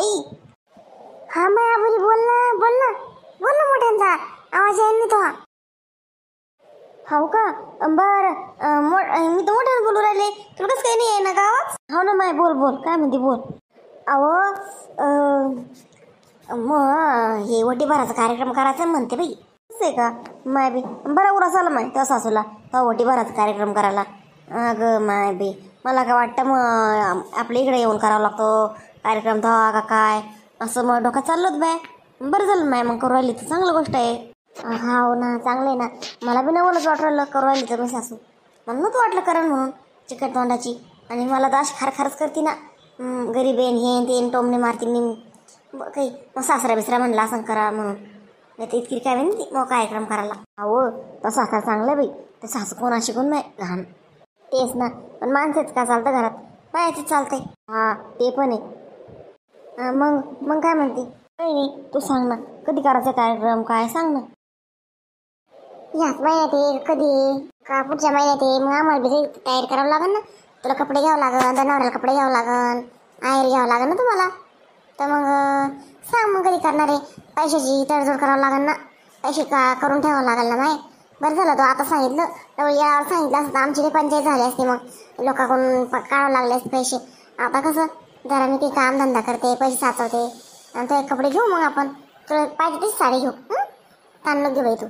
बाई. हा माया बोली, बोल ना बोल ना बोल ना, मोठ्यांचा आवाज येईल नाही तो. हो का, बरं. मी तर मोठ्यानं बोलू राहिले, तुला कसं काही नाही आहे ना का आवाज? हो ना माय, बोल बोल, काय म्हणते बोल. अहो मग हे वटी भराचा कार्यक्रम करायचा म्हणते बाई. असं आहे का माय बी? बरं उरास आला माय त्या सासूला तो वटी भराचा कार्यक्रम करायला. अगं माय बी, मला काय वाटतं मग आपल्या इकडे येऊन करावा लागतो कार्यक्रम धवा का काय, असं मग डोक्यात चाललोच बाय. बरं झालं माय, मग करू राहिली तर चांगली गोष्ट आहे. हो ना, चांगलं आहे ना. मला बी नवलच वाटू राहिलं करू राहिली तर मी सासू. मला नव्हतं वाटलं करण म्हणून चिकट तोंडाची, आणि मला तर अशी खारखारच करते ना. गरीब येईन हे ते टोमणे मारतील मी काही. मग सासरा बिसरा म्हणला असं करा म्हणून, नाही तर इतकी काय म्हणते मग कार्यक्रम करायला. अहो तो सासरा चांगला बाई, ते सासू कोणा शिकून नाही लहान. तेच ना, पण माणसाच का चालतं घरात, बायाचीच चालते. हा ते पण आहे. मग मग काय म्हणते? काही नाही, तू सांग ना कधी करायचा कार्यक्रम, काय सांग ना. याच महिन्यात आहे कधी का पुढच्या महिन्यात आहे? मग आम्हाला बी तयारी करावं लागेल ना. तुला कपडे घ्यावं लागेल, जनावराला कपडे घ्यावं लागेल, आहेर घ्यावं लागेल ना तुम्हाला. तर मग सांग मग कधी करणार आहे. पैशाची तडजोड करावं लागेल ना, पैसे का करून ठेवावं लागेल ना माय. बरं झालं तो आता सांगितलं, तर यावर सांगितलं असतं आमची पंचायत झाली असते, मग लोकांकडून काढावं लागले असते पैसे. आता कसं जरा मी ते कामधंदा करते, पैसे साचवते, आणि ते कपडे घेऊ मग आपण. तुला पाहिजे तीच साडी घेऊ. ताण नको घेऊ बाई तू.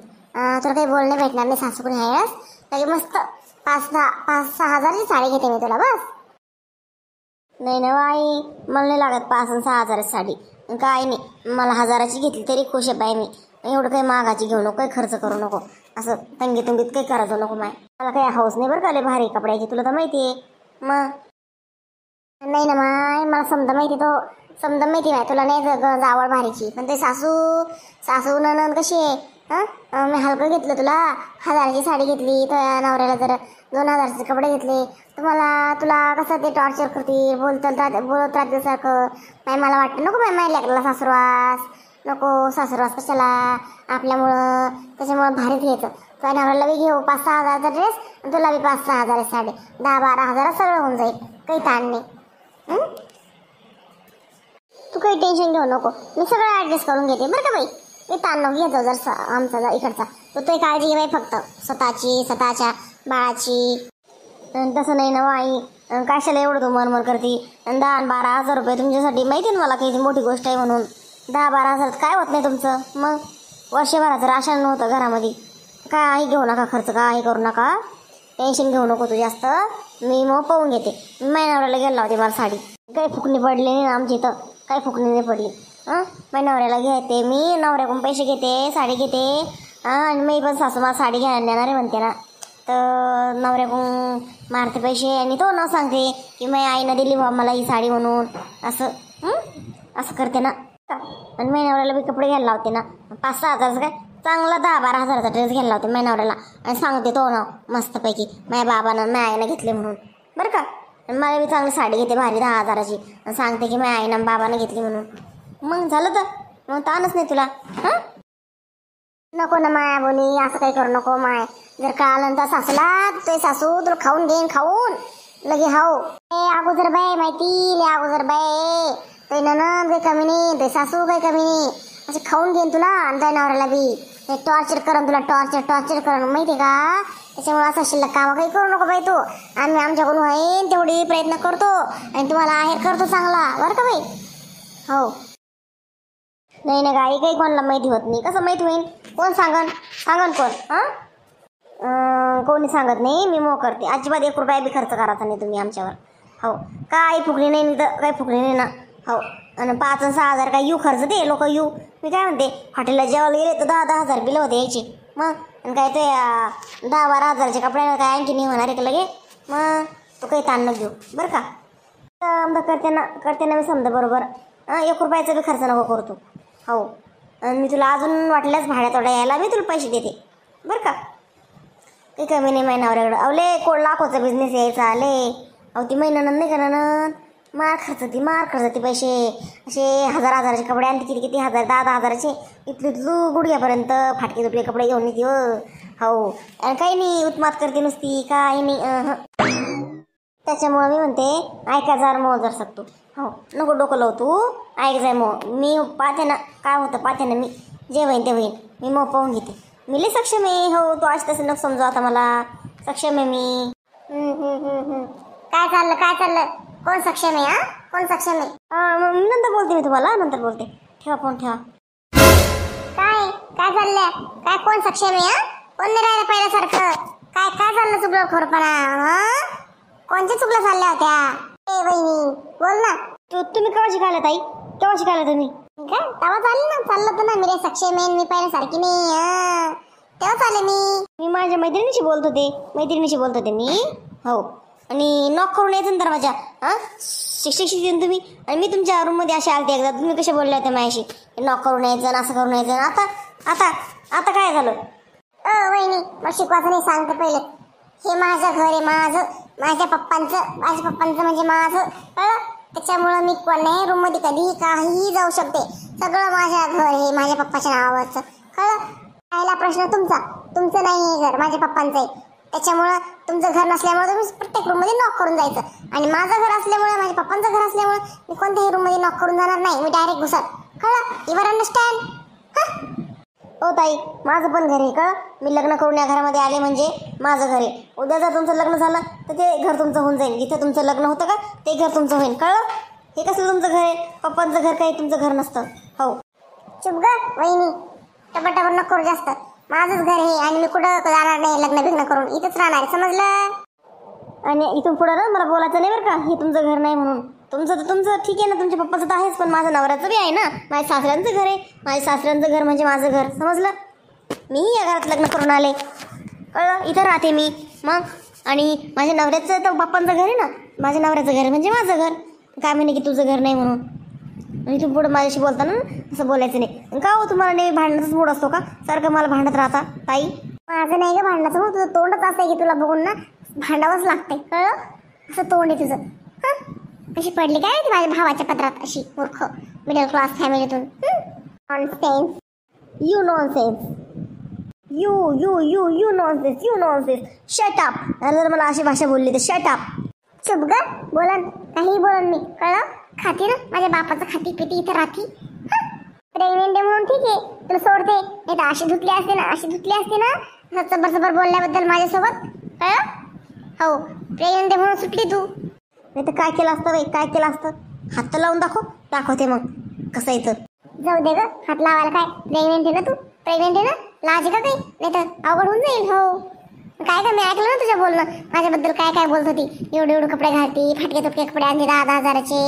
तुला काही बोलणे भेटणार नाही सासूकडे ह्यावेळेस. तरी मस्त 5-6 हजाराची साडी घेते मी तुला बस. नाही ना आई, मला नाही लागत 5-6 हजाराची साडी. काय नाही, मला 1000ची घेतली तरी खुश आहे बाई मी. एवढं काही महागाची घेऊ नको, काही खर्च करू नको, असं तंगीत काही करायचं नको माय. मला काही हाऊस नाही बरं का लय भारी कपड्याची, तुला तर माहिती आहे. मग नाही ना माय, मला समजा माहिती, तो समजा माहिती नाही तुला, नाही जावळ भारीची. पण ते सासू नणंद कशी आहे. मी हलकं घेतलं तुला, 1000ची साडी घेतली, तर नवऱ्याला जर 2000चे कपडे घेतले, तर तुला कसं ते टॉर्चर करतील, बोलत राहण्यासारखं. नाही मला वाटतं नको बाई, माझ्या लेकराला सासरवास नको. सासरवास कशाला आपल्यामुळं, त्याच्यामुळं भारीच घ्यायचं. तुझ्या नवऱ्याला बी घेऊ 5-6 हजाराचा ड्रेस, आणि तुला बी 5-6 हजाराची साडी, 10-12 हजारात सगळं होऊन जाईल, काही ताण नाही. तू काही टेन्शन घेऊ नको, मी सगळं ऍडजस्ट करून घेते बरं का बाई. मी ताण नको घेतो जर आमचा इकडचा. तू काळजी घे बाई फक्त स्वतःची, स्वतःच्या बाळाची. तसं नाही ना आई, कशाला एवढं तू मरमर करते. 10-12 हजार रुपये तुमच्यासाठी माहिती आहे ना मला काही मोठी गोष्ट आहे म्हणून. 10-12 हजारात काय होत नाही तुमचं. मग वर्षभराचं राशन नव्हतं घरामध्ये. काही घेऊ नका खर्च, काही करू नका, टेन्शन घेऊ नको तू जास्त. मी मग पाहून घेते. मी महिन्यावरला गेला होते, मला साडी काही फुकणी पडली नाही आमची इथं, काही फुकणी नाही पडली. महिन्यावऱ्याला घेते मी, नवऱ्याकडून पैसे घेते, साडी घेते. आणि मी पण सासू मला साडी घ्यायला देणार आहे म्हणते ना, तर नवऱ्याकडून मारते पैसे, आणि तो न सांगते की माझ्या आईनं दिली बा मला ही साडी म्हणून, असं करते ना. आणि महिन्यावऱ्याला बी कपडे घ्यायला लावते ना, 5-6 हजाराचं काय, चांगला 10-12 हजाराचा ड्रेस घ्यायला लावते महिन्यावऱ्याला. आणि सांगते तो ना मस्तपैकी माझ्या बाबानं माझ्या आईनं घेतले म्हणून बरं का. आणि मला बी चांगली साडी घेते भारी 10 हजाराची, आणि सांगते की माझ्या आईनं बाबानं घेतली म्हणून. मग झालं तर मग ताणच नाही तुला. नको ना माया बोली, असं काही करू नको माय. जर कळालं तर सासूला, ते सासू तुला खाऊन घेईन, खाऊन लगे हाऊ. अगोदर बाय माहिती, ले अगोदर बाय. ते ननंद काही कमी नाही, ते सासू काही कमी नाही, असे खाऊन घेईन तुला. आणि त्या नवऱ्याला बी हे टॉर्चर करून तुला, टॉर्चर करून माहिती का. त्याच्यामुळे असं शिल्लक कामं काही करू नको बाई तू. आम्ही आमच्याकडून होईन तेवढी प्रयत्न करतो, आणि तुम्हाला आहेर करतो चांगला बरं का बाई. हो नाही ना गाई, काही कोणाला माहिती होत नाही. कसं माहिती होईल, कोण सांगन कोण. कोणी सांगत नाही, मी मो करते. अजिबात 1 रुपया बी खर्च करायचा नाही तुम्ही आमच्यावर. हो काही फुकली नाही तर काही फुकली नाही ना. हो आणि 5-6 हजार काय येऊ खर्च ते लोक येऊ. मी काय म्हणते, हॉटेलला जेवायला गेले तर 10-10 हजार बिल होते यायचे. मग आणि काय ते 10-12 हजाराचे कपड्याला काय आणखी नाही होणार आहे लगे. मग तू काही ताण नको घेऊ बरं का. करते ना मी समजा बरोबर. 1 रुपयाचा बी खर्च नको करू तू. हो आणि मी तुला अजून वाटल्यास भाड्या तोडा यायला मी तुला पैसे देते बरं का. काही कमी नाही महिन्यावरकडं. अवले लाखोचा बिझनेस यायचा आले. ती महिन्यानं नाही का ननंद मार खर्चती पैसे. असे 1000-1000चे कपडे आणते, किती 1000-10 हजाराचे इथली गुडघ्यापर्यंत फाटके तुटके कपडे घेऊन येते. हो आणि काही नाही उत्मात करते नुसती, काही नाही. त्याच्यामुळे मी म्हणते ऐका जार मो जर सकतो. हो नको डोकं लावू तू, ऐक जाय मग. मी पाहते ना काय होतं, पाहते ना मी. जे होईन ते होईन, मी मग पाहून घेते. मी लई सक्षम आहे. हो तू आज तसं नको समजू आता मला. सक्षम आहे मी. काय चाललं काय चाललं, कोण सक्षम आहे? हा कोण सक्षम आहे? नंतर बोलते मी तुम्हाला, नंतर बोलते. ठेवा फोन ठेवा. काय काय चाललंय, काय कोण सक्षम आहे? कोण नाही राहिलं पहिल्यासारखं. काय काय चाललं चुकलं खोरपणा? कोणच्या चुकल्या चालल्या होत्या? ए बहिणी बोल ना. तुम्ही केव्हा शिकायला ताई, केव्हा शिकायला तुम्ही? काय तेव्हा चालली ना, चाललं तर ना मी रे सक्षम आहे, मी पहिल्यासारखी नाही. तेव्हा चालले मी माझ्या मैत्रिणीशी बोलत होते मी. हो आणि नॉक करून यायचं ना दरवाजा. शिक्षक तुम्ही आणि मी तुमच्या रूममध्ये असे आलते एकदा. तुम्ही कसे बोलले होते माझ्याशी, नॉक करून यायचं असं करून यायचं. आता आता आता काय झालं? वहिनी मग शिकवायचं नाही, सांगते पहिले. हे माझं घर आहे, माझ्या पप्पांचं म्हणजे माझं. त्याच्यामुळं मी कोणाही रूममध्ये कधीही काहीही जाऊ शकते. सगळं माझ्या घर हे माझ्या पप्पाच्या नावावरचं. पहिला प्रश्न तुमचं नाही हे घर, माझ्या पप्पांचं आहे. त्याच्यामुळं तुमचं घर नसल्यामुळे तुम्ही प्रत्येक रूममध्ये नॉक करून जायचं. आणि माझं घर असल्यामुळे, माझ्या पप्पांचं घर असल्यामुळे मी कोणत्याही रूममध्ये नॉक करून जाणार नाही. मी डायरेक्ट घुसत. Your understand? हो ताई माझं पण घर आहे का. मी लग्न करून या घरामध्ये आले म्हणजे माझं घर आहे. उद्या जर तुमचं लग्न झालं तर ते घर तुमचं होऊन जाईल. जिथे तुमचं लग्न होतं का ते घर तुमचं होईल. कळलं? हे कसलं तुमचं घर आहे? पप्पांचं घर काही तुमचं घर नसतं. हो चुप ग वहिनी, टपाटप नको करू जास्त. माझंच घर आहे आणि मी कुठं जाणार नाही लग्न बिग्न करून, इथंच राहणार. समजलं? आणि इथून पुढं ना मला बोलायचं नाही बरं का, हे तुमचं घर नाही म्हणून. तुमचं तर तुमचं ठीक आहे ना, तुमच्या पप्पाचं तर आहेच, पण माझं नवऱ्याचं बी आहे ना. माझ्या सासऱ्यांचं घर आहे, माझ्या सासऱ्यांचं घर म्हणजे माझं घर. समजलं? मीही या घरात लग्न करून आले. कळलं? इथं राहते मी मग. आणि माझ्या नवऱ्याचं तर पप्पांचं घर आहे ना, माझ्या नवऱ्याचं घर म्हणजे माझं घर. काय म्हणे की तुझं घर नाही म्हणून. आणि इथून पुढं माझ्याशी बोलताना असं बोलायचं नाही. का हो तुम्हाला नेहमी भांडणाचाच मूड असतो का? सारखं मला भांडत राहता ताई. माझं नाही का भांडणाचं मूड, तुझं तोंडच असं आहे की तुला बघून ना भांडावंच लागतंय. कळलं? असं तोंड आहे तुझं. कशी पडली काय ती माझ्या भावाच्या पत्रात, अशी मूर्ख मिडल क्लास फॅमिलीतून. Nonsense, you nonsense, you nonsense. Shut up. जर मला अशी भाषा बोलली तर शट अप. चुप ग, बोलन काही बोलन मी. कळलं? खाती ना माझ्या बापाचं, खाती पिती इथं राहती. प्रेग्नेंट आहे म्हणून ठीक आहे, तुला सोडते. नाही तर अशी धुतली असते ना सबर बोलल्याबद्दल माझ्यासोबत. कळलं? हो प्रेग्नेंट आहे म्हणून सुटली तू. नाही तर काय केलं असतं बाई, काय केलं असतं? हात तर लावून दाखवते मग कसं येतं. जाऊ दे ग, हात लावायला काय. प्रेग्नेंट आहे ना तू, प्रेग्नेंट आहे ना, लाज का काही? नाही तर अवघड होऊन जाईल. हो काय का, मी ऐकलं ना तुझं बोलणं माझ्याबद्दल, काय काय बोलत होती. एवढे कपडे घालती, फाटके तुटके कपडे आणते 10-10 हजाराचे.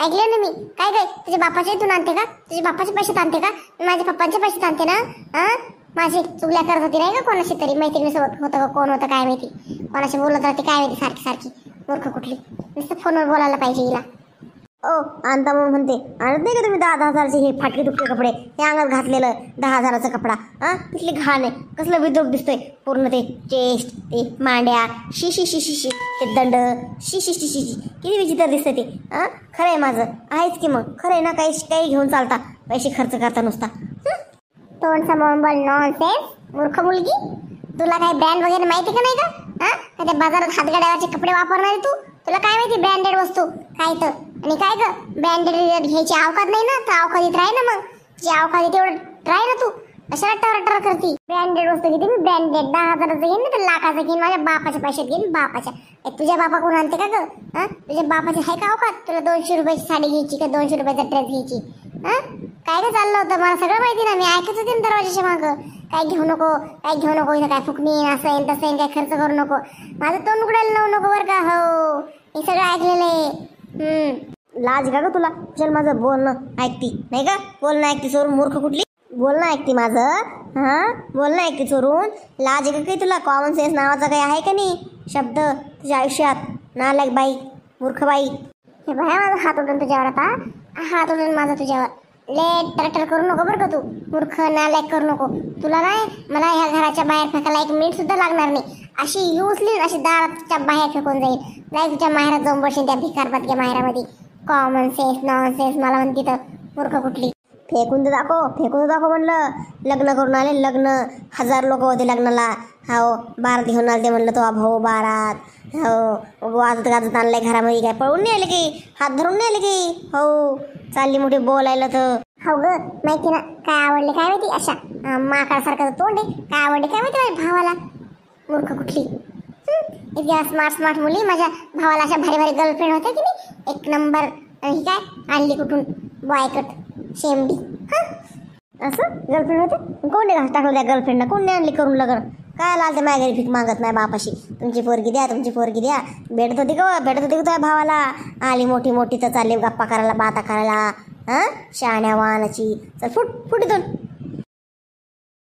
ऐकलं ना मी. काय तुझ्या बापाचे इथून आणते का? तुझ्या बापाचे पैसे आणते का? मी माझ्या पप्पांचे पैसे आणते ना. माझी चुगल्या करत होती नाही का कोणाशी तरी, मैत्रिणीसोबत होतं का कोण होतं काय माहिती, कोणाशी बोलत राहते काय माहिती सारखी. मूर्ख कुठली, नुसतं फोनवर बोलायला पाहिजे हिला. आणता म्हणून म्हणते. आणत नाही का तुम्ही 10-10 हजाराचे हे फाटके तुटके कपडे, हे अंगात घातलेलं 10 हजाराचा कपडा. किती घाण आहे, कसलं विद्रोप दिसतोय पूर्ण. ते चेस्ट, ते मांड्या, शी ते दंड, शी किती विचित्र दिसतंय ते. खरं आहे माझं आहेच की मग. खरं आहे ना, काही घेऊन चालता, पैसे खर्च करता नुसता. तोंड सांभाळून बोल. नॉनसेन्स मूर्ख मुलगी. तुला काही ब्रँड वगैरे माहिती का नाही का? त्या बाजारात हातगाड्यावरचे कपडे वापरणारे तू, तुला काय माहिती ब्रँडेड वस्तू काय तर. आणि काय ग ब्रँडेड घ्यायची अवकात नाही ना, तर अवकातीत राह ना. मग जी अवकातीत तेवढं राह ना तू. कशाला टर करती? ब्रँडेड वस्तू घेते मी, ब्रँडेड 10 हजाराचं घेईन ना, तर लाखाचं घेईन. माझ्या बापाच्या पैशात घेईन, बापाच्या. तुझ्या बापा कोण आणते का ग? तुझ्या बापाची आहे का अवकात? तुला 200 रुपयाची साडी घ्यायची का 200 रुपयाचा ड्रेस घ्यायची? काय का चाललं होतं मला सगळं माहिती ना. मी ऐकत होते ना दरवाजाच्या मागं, काय घेऊ नको इथं, काय फुकणी असं येईन तसं येईन, काय खर्च करू नको, माझं तोंड उघडायला लावू नको बरं का. हो हे सगळं ऐकलेलं आहे. लाज का ग तुला? चल माझं बोलणं ऐकती नाही का? बोलणं ऐकती चोरून, मूर्ख कुठली. बोलणं ऐकती माझं. बोलणं ऐकती चोरून. लाज का काही तुला? कॉमन सेन्स नावाचा काही आहे का नाही शब्द तुझ्या आयुष्यात? नालायक बाई, मूर्ख बाई. हे बाय माझा हात उडून तुझ्यावर, आता हात उडून माझा तुझ्यावर. लेट टरटर करू नको बरं का तू. मूर्ख नालायक करू नको. तुला नाही मला ह्या घराच्या बाहेर फेकायला 1 मिनिट सुद्धा लागणार नाही. अशी उचलीन, अशी दाराच्या बाहेर फेकून जाईल तुझ्या माहेरात जाऊन बसेन, त्या भिकारपातच्या माहेरामध्ये. कॉमन सेन्स नॉन सेन्स मला म्हणते तर मूर्ख कुठली. फेकून तर दाखव म्हणलं. लग्न करून आले, लग्न 1000 लोक होते लग्नाला. हो बारात घेऊन आले ते म्हणलं तो भाऊ बारात. हो वाजत गाजत आणलंय घरामध्ये, काय पळून नाही आले की, हात धरून नाही आले की. हो चालली मोठी बोलायला तर. हो ग माहिती ना काय आवडले काय माहिती, अशा माकासारखं तोंड आहे. काय आवडले काय माहिती माझ्या भावाला, मूर्ख कुठली. इतक्या स्मार्ट मुली माझ्या भावाला अशा भारी भारी गर्लफ्रेंड होत्या की नाही, एक नंबर. आणि काय आणली कुठून बॉयकट शेमडी. असं गर्लफ्रेंड होते, कोण घास टाकलं त्या गर्लफ्रेंडला, कोण नाही आणली करून लग्न. काय लाल ते माझ्या घरी भीक मागत नाही बापाशी, तुमची पोरगी द्या तुमची पोरगी द्या. भेटत होती का तुझ्या भावाला. आली मोठी मोठी तर चालली गप्पा करायला बाता करायला. शहाण्या वाहनाची. चल फुट इथून.